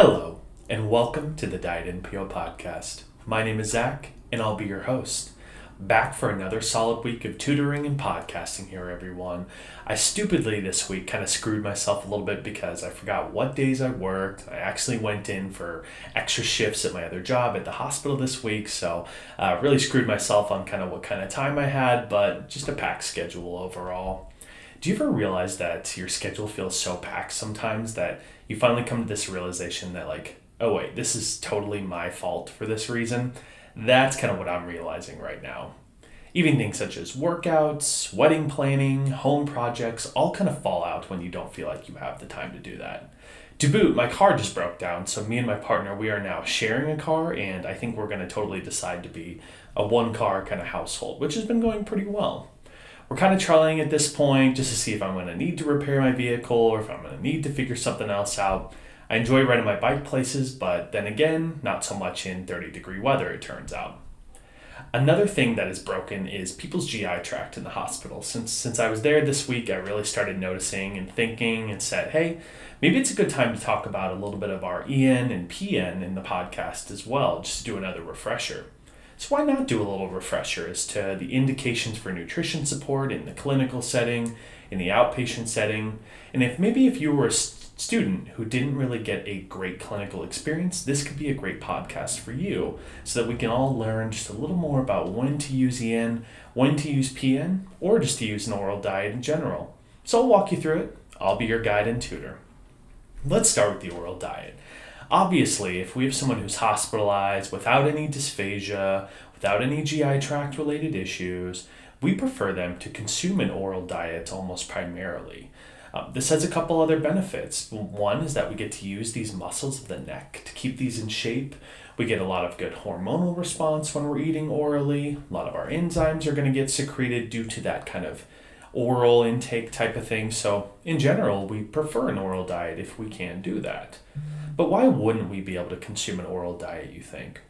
Hello, and welcome to the Diet NPO podcast. My name is Zach, and I'll be your host. Back for another solid week of tutoring and podcasting here, everyone. I stupidly this week kind of screwed myself a little bit because I forgot what days I worked. I actually went in for extra shifts at my other job at the hospital this week, so really screwed myself on kind of what kind of time I had, but just a packed schedule overall. Do you ever realize that your schedule feels so packed sometimes that you finally come to this realization that oh wait, this is totally my fault for this reason? That's kind of what I'm realizing right now. Even things such as workouts, wedding planning, home projects, all kind of fall out when you don't feel like you have the time to do that. To boot, my car just broke down, so me and my partner, we are now sharing a car, and I think we're going to totally decide to be a one-car kind of household, which has been going pretty well. We're kind of trialing at this point just to see if I'm going to need to repair my vehicle or if I'm going to need to figure something else out. I enjoy riding my bike places, but then again, not so much in 30-degree weather, it turns out. Another thing that is broken is people's GI tract in the hospital. Since I was there this week, I really started noticing and thinking and said, hey, maybe it's a good time to talk about a little bit of our EN and PN in the podcast as well, just to do another refresher. So why not do a little refresher as to the indications for nutrition support in the clinical setting, in the outpatient setting, and if you were a student who didn't really get a great clinical experience, this could be a great podcast for you so that we can all learn just a little more about when to use EN, when to use PN, or just to use an oral diet in general. So I'll walk you through it. I'll be your guide and tutor. Let's start with the oral diet. Obviously, if we have someone who's hospitalized without any dysphagia, without any GI tract related issues, we prefer them to consume an oral diet almost primarily. This has a couple other benefits. One is that we get to use these muscles of the neck to keep these in shape. We get a lot of good hormonal response when we're eating orally. A lot of our enzymes are going to get secreted due to that kind of oral intake type of thing. So in general, we prefer an oral diet if we can do that. But why wouldn't we be able to consume an oral diet, you think?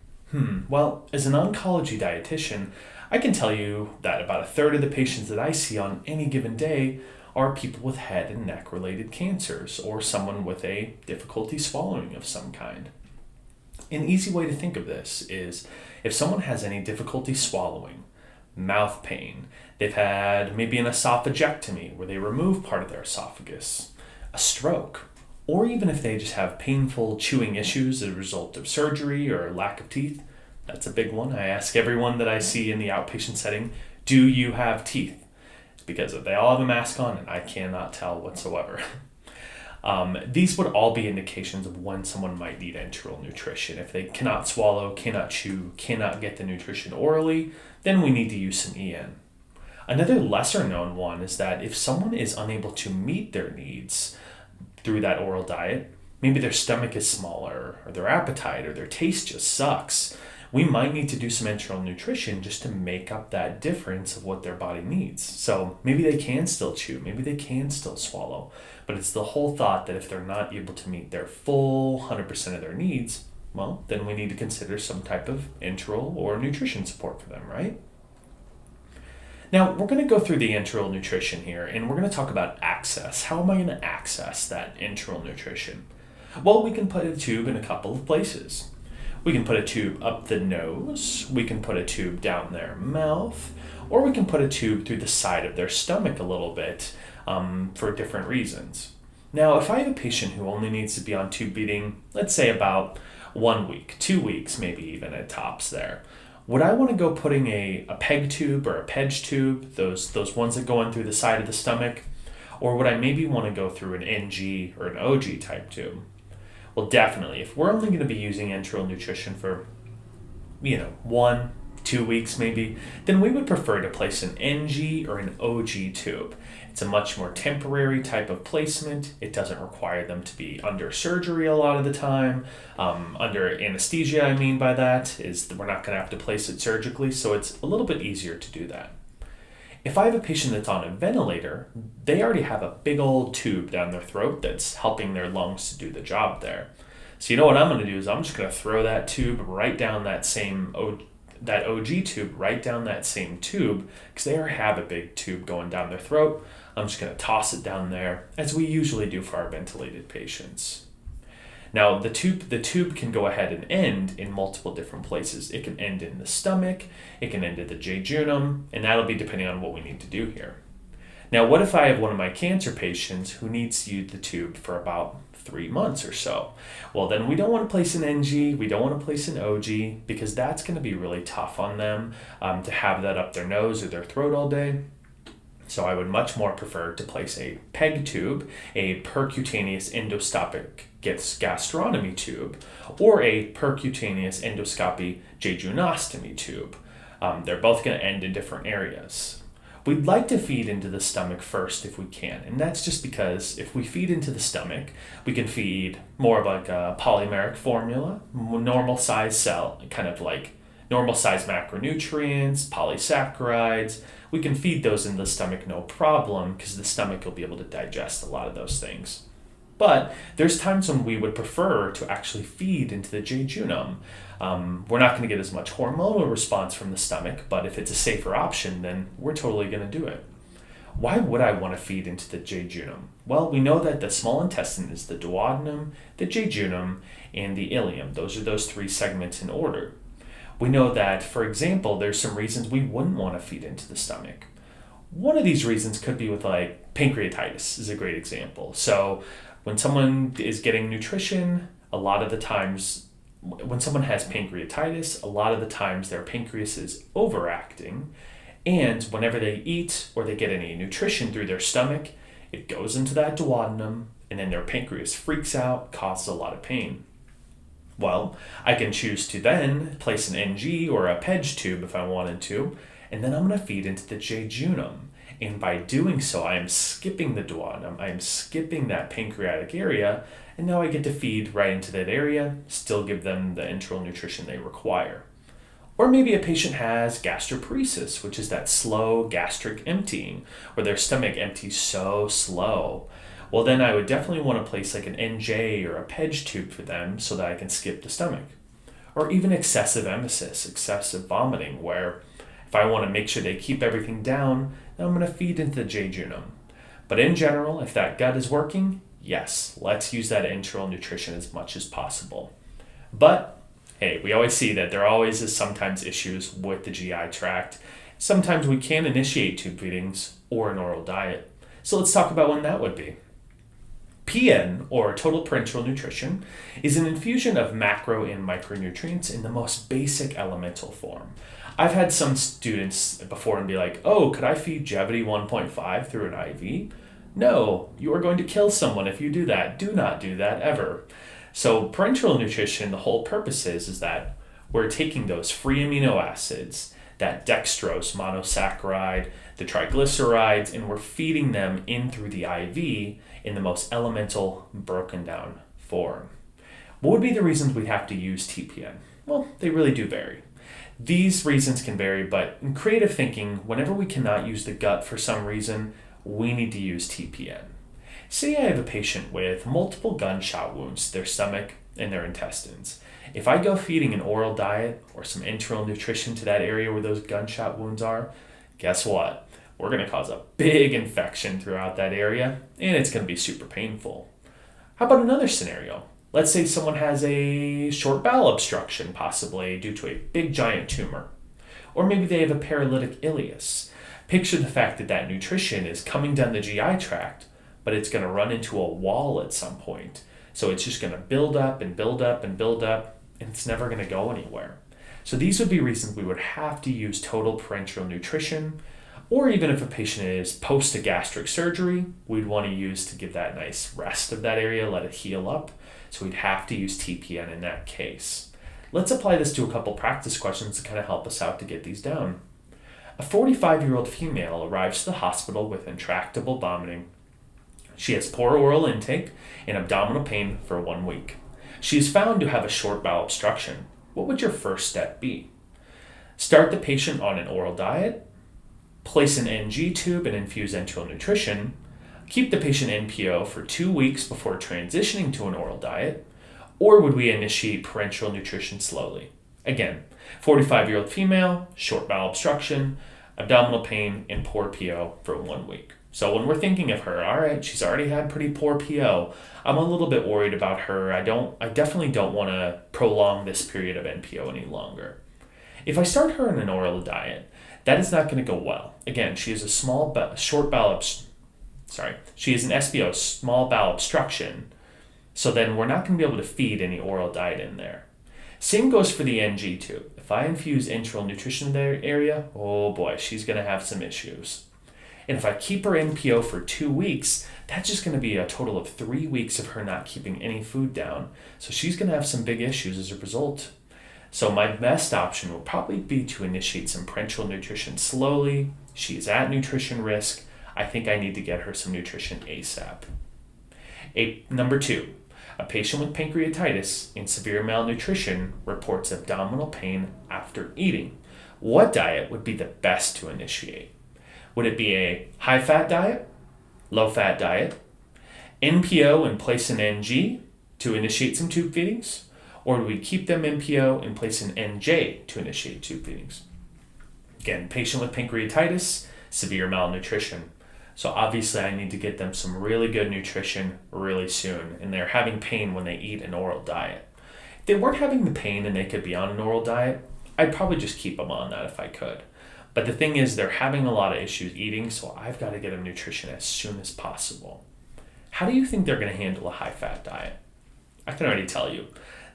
Well, as an oncology dietitian, I can tell you that about a third of the patients that I see on any given day are people with head and neck related cancers or someone with a difficulty swallowing of some kind. An easy way to think of this is if someone has any difficulty swallowing, mouth pain, they've had maybe an esophagectomy where they remove part of their esophagus, a stroke, or even if they just have painful chewing issues as a result of surgery or lack of teeth. That's a big one. I ask everyone that I see in the outpatient setting, do you have teeth? It's because they all have a mask on and I cannot tell whatsoever. These would all be indications of when someone might need enteral nutrition. If they cannot swallow, cannot chew, cannot get the nutrition orally, then we need to use some EN. Another lesser known one is that if someone is unable to meet their needs through that oral diet, maybe their stomach is smaller or their appetite or their taste just sucks, we might need to do some enteral nutrition just to make up that difference of what their body needs. So maybe they can still chew, maybe they can still swallow, but it's the whole thought that if they're not able to meet their full 100% of their needs, well, then we need to consider some type of enteral or nutrition support for them, right? Now, we're going to go through the enteral nutrition here, and we're going to talk about access. How am I going to access that enteral nutrition? Well, we can put a tube in a couple of places. We can put a tube up the nose, we can put a tube down their mouth, or we can put a tube through the side of their stomach a little bit for different reasons. Now, if I have a patient who only needs to be on tube feeding, let's say about 1 week, 2 weeks, maybe even at tops there, would I want to go putting a PEG tube or a PEG tube, those ones that go in through the side of the stomach? Or would I maybe want to go through an NG or an OG type tube? Well, definitely. If we're only going to be using enteral nutrition for, 1, 2 weeks maybe, then we would prefer to place an NG or an OG tube. It's a much more temporary type of placement. It doesn't require them to be under surgery a lot of the time. Under anesthesia, I mean by that, is that we're not going to have to place it surgically, so it's a little bit easier to do that. If I have a patient that's on a ventilator, they already have a big old tube down their throat that's helping their lungs to do the job there. So what I'm going to do is I'm just going to throw that tube right down that OG tube right down that same tube, because they already have a big tube going down their throat. I'm just going to toss it down there, as we usually do for our ventilated patients. Now, the tube can go ahead and end in multiple different places. It can end in the stomach, it can end at the jejunum, and that'll be depending on what we need to do here. Now, what if I have one of my cancer patients who needs to use the tube for about 3 months or so? Well, then we don't want to place an NG, we don't want to place an OG, because that's going to be really tough on them to have that up their nose or their throat all day. So I would much more prefer to place a PEG tube, a percutaneous endoscopic gastrostomy tube, or a percutaneous endoscopy jejunostomy tube. They're both going to end in different areas. We'd like to feed into the stomach first if we can, and that's just because if we feed into the stomach, we can feed more of like a polymeric formula, normal size cell, kind of like normal size macronutrients, polysaccharides. We can feed those in the stomach no problem because the stomach will be able to digest a lot of those things. But there's times when we would prefer to actually feed into the jejunum. We're not going to get as much hormonal response from the stomach, but if it's a safer option, then we're totally going to do it. Why would I want to feed into the jejunum? Well, we know that the small intestine is the duodenum, the jejunum, and the ileum. Those are those 3 segments in order. We know that, for example, there's some reasons we wouldn't want to feed into the stomach. One of these reasons could be with like pancreatitis is a great example. So when someone is getting nutrition, a lot of the times when someone has pancreatitis, a lot of the times their pancreas is overacting, and whenever they eat or they get any nutrition through their stomach, it goes into that duodenum, and then their pancreas freaks out, causes a lot of pain. Well, I can choose to then place an NG or a PEG tube if I wanted to, and then I'm going to feed into the jejunum. And by doing so, I am skipping the duodenum, I am skipping that pancreatic area, and now I get to feed right into that area, still give them the enteral nutrition they require. Or maybe a patient has gastroparesis, which is that slow gastric emptying, where their stomach empties so slow. Well, then I would definitely want to place like an NJ or a PEG tube for them so that I can skip the stomach. Or even excessive emesis, excessive vomiting, where if I want to make sure they keep everything down, then I'm going to feed into the jejunum. But in general, if that gut is working, yes, let's use that enteral nutrition as much as possible. But hey, we always see that there always is sometimes issues with the GI tract. Sometimes we can initiate tube feedings or an oral diet. So let's talk about when that would be. PN, or total parenteral nutrition, is an infusion of macro and micronutrients in the most basic elemental form. I've had some students before and be like, oh, could I feed Jevity 1.5 through an IV? No, you are going to kill someone if you do that. Do not do that ever. So parenteral nutrition, the whole purpose is that we're taking those free amino acids, that dextrose monosaccharide, the triglycerides, and we're feeding them in through the IV in the most elemental, broken down form. What would be the reasons we have to use TPN? Well, they really do vary. These reasons can vary, but in creative thinking, whenever we cannot use the gut for some reason, we need to use TPN. Say I have a patient with multiple gunshot wounds to their stomach and their intestines. If I go feeding an oral diet or some enteral nutrition to that area where those gunshot wounds are, guess what? We're going to cause a big infection throughout that area, and it's going to be super painful. How about another scenario? Let's say someone has a short-bowel obstruction, possibly due to a big giant tumor. Or maybe they have a paralytic ileus. Picture the fact that that nutrition is coming down the GI tract, but it's going to run into a wall at some point. So it's just going to build up and build up and build up, and it's never going to go anywhere. So these would be reasons we would have to use total parenteral nutrition, or even if a patient is post a gastric surgery, we'd want to use to give that nice rest of that area, let it heal up. So we'd have to use TPN in that case. Let's apply this to a couple practice questions to kind of help us out to get these down. A 45-year-old female arrives to the hospital with intractable vomiting. She has poor oral intake and abdominal pain for 1 week. She is found to have a short bowel obstruction. What would your first step be? Start the patient on an oral diet, place an NG tube and infuse enteral nutrition, keep the patient NPO for 2 weeks before transitioning to an oral diet, or would we initiate parenteral nutrition slowly? Again, 45-year-old female, short bowel obstruction, abdominal pain, and poor PO for 1 week. So when we're thinking of her, all right, she's already had pretty poor PO. I'm a little bit worried about her. I definitely don't want to prolong this period of NPO any longer. If I start her on an oral diet, that is not going to go well. Again, she has a she has an SBO, small bowel obstruction. So then we're not going to be able to feed any oral diet in there. Same goes for the NG tube. If I infuse enteral nutrition in the area, oh boy, she's going to have some issues. And if I keep her NPO for 2 weeks, that's just going to be a total of 3 weeks of her not keeping any food down. So she's going to have some big issues as a result. So my best option will probably be to initiate some parenteral nutrition slowly. She is at nutrition risk. I think I need to get her some nutrition ASAP. Number 2, a patient with pancreatitis and severe malnutrition reports abdominal pain after eating. What diet would be the best to initiate? Would it be a high-fat diet, low-fat diet, NPO and place an NG to initiate some tube feedings? Or do we keep them NPO and place an NJ to initiate tube feedings? Again, patient with pancreatitis, severe malnutrition. So obviously I need to get them some really good nutrition really soon, and they're having pain when they eat an oral diet. If they weren't having the pain and they could be on an oral diet, I'd probably just keep them on that if I could. But the thing is, they're having a lot of issues eating, so I've got to get them nutrition as soon as possible. How do you think they're going to handle a high-fat diet? I can already tell you,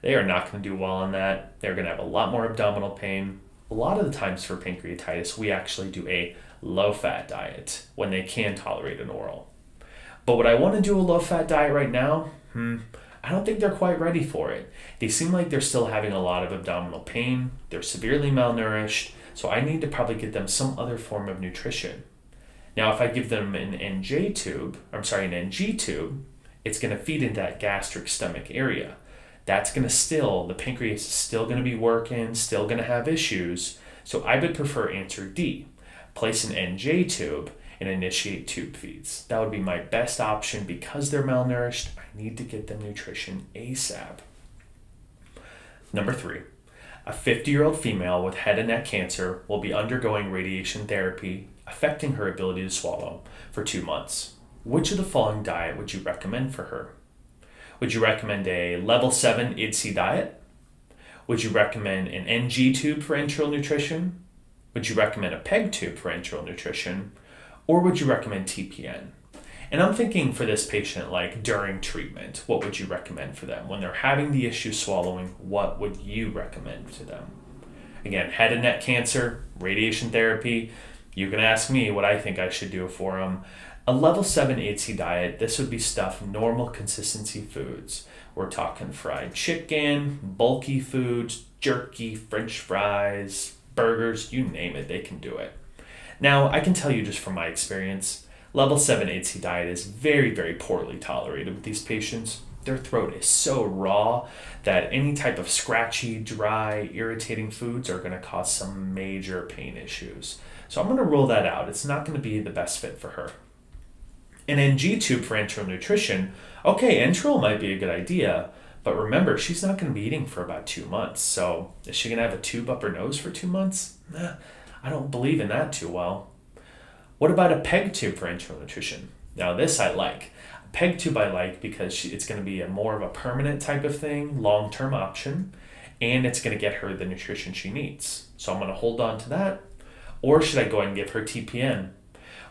they are not going to do well on that. They're going to have a lot more abdominal pain. A lot of the times for pancreatitis, we actually do a low-fat diet when they can tolerate an oral. But would I want to do a low-fat diet right now? I don't think they're quite ready for it. They seem like they're still having a lot of abdominal pain. They're severely malnourished. So I need to probably get them some other form of nutrition. Now, if I give them an NG tube, it's going to feed into that gastric stomach area. That's going to the pancreas is still going to be working, still going to have issues. So I would prefer answer D. Place an NJ tube and initiate tube feeds. That would be my best option because they're malnourished. I need to get them nutrition ASAP. Number 3. A 50-year-old female with head and neck cancer will be undergoing radiation therapy, affecting her ability to swallow for 2 months. Which of the following diet would you recommend for her? Would you recommend a level 7 IDSI diet? Would you recommend an NG tube for enteral nutrition? Would you recommend a PEG tube for enteral nutrition? Or would you recommend TPN? And I'm thinking for this patient, like during treatment, what would you recommend for them? When they're having the issue swallowing, what would you recommend to them? Again, head and neck cancer, radiation therapy. You can ask me what I think I should do for them. A level 7 IDSI diet, this would be stuff, normal consistency foods. We're talking fried chicken, bulky foods, jerky, French fries, burgers, you name it, they can do it. Now, I can tell you just from my experience, level 7 IDSI diet is very, very poorly tolerated with these patients. Their throat is so raw that any type of scratchy, dry, irritating foods are going to cause some major pain issues. So I'm going to rule that out. It's not going to be the best fit for her. An NG tube for enteral nutrition, okay, enteral might be a good idea, but remember, she's not going to be eating for about 2 months. So is she going to have a tube up her nose for 2 months? I don't believe in that too well. What about a PEG tube for enteral nutrition? Now this I like. A PEG tube I like because it's going to be more of a permanent type of thing, long-term option, and it's going to get her the nutrition she needs. So I'm going to hold on to that. Or should I go ahead and give her TPN?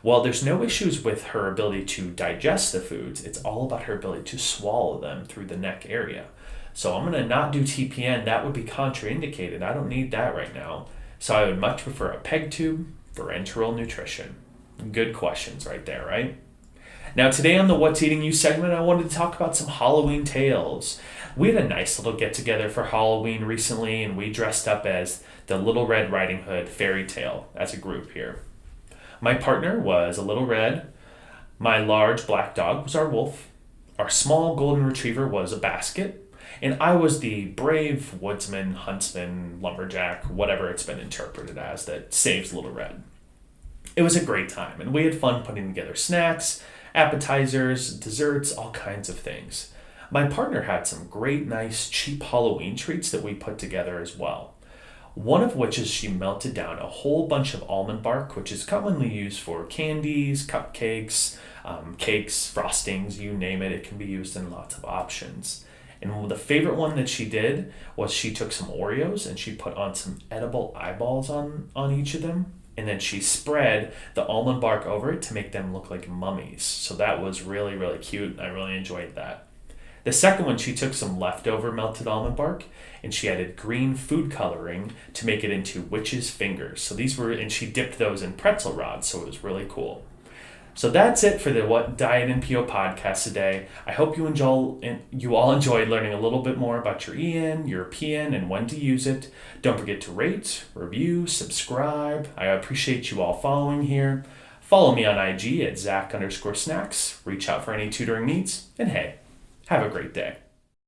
Well, there's no issues with her ability to digest the foods. It's all about her ability to swallow them through the neck area. So I'm going to not do TPN. That would be contraindicated. I don't need that right now. So I would much prefer a PEG tube for enteral nutrition. Good questions right there, right? Now today on the What's Eating You segment, I wanted to talk about some Halloween tales. We had a nice little get-together for Halloween recently, and we dressed up as the Little Red Riding Hood fairy tale as a group here. My partner was a little red. My large black dog was our wolf. Our small golden retriever was a basket. And I was the brave woodsman, huntsman, lumberjack, whatever it's been interpreted as, that saves Little Red. It was a great time, and we had fun putting together snacks, appetizers, desserts, all kinds of things. My partner had some great, nice, cheap Halloween treats that we put together as well. One of which is she melted down a whole bunch of almond bark, which is commonly used for candies, cupcakes, cakes, frostings, you name it. It can be used in lots of options. And the favorite one that she did was she took some Oreos and she put on some edible eyeballs on each of them. And then she spread the almond bark over it to make them look like mummies. So that was really, really cute. I really enjoyed that. The second one, she took some leftover melted almond bark and she added green food coloring to make it into witch's fingers. So and she dipped those in pretzel rods, so it was really cool. So that's it for the What Diet and PO podcast today. I hope you all enjoyed learning a little bit more about your EN, your PN, and when to use it. Don't forget to rate, review, subscribe. I appreciate you all following here. Follow me on IG at Zach_snacks. Reach out for any tutoring needs. And hey, have a great day.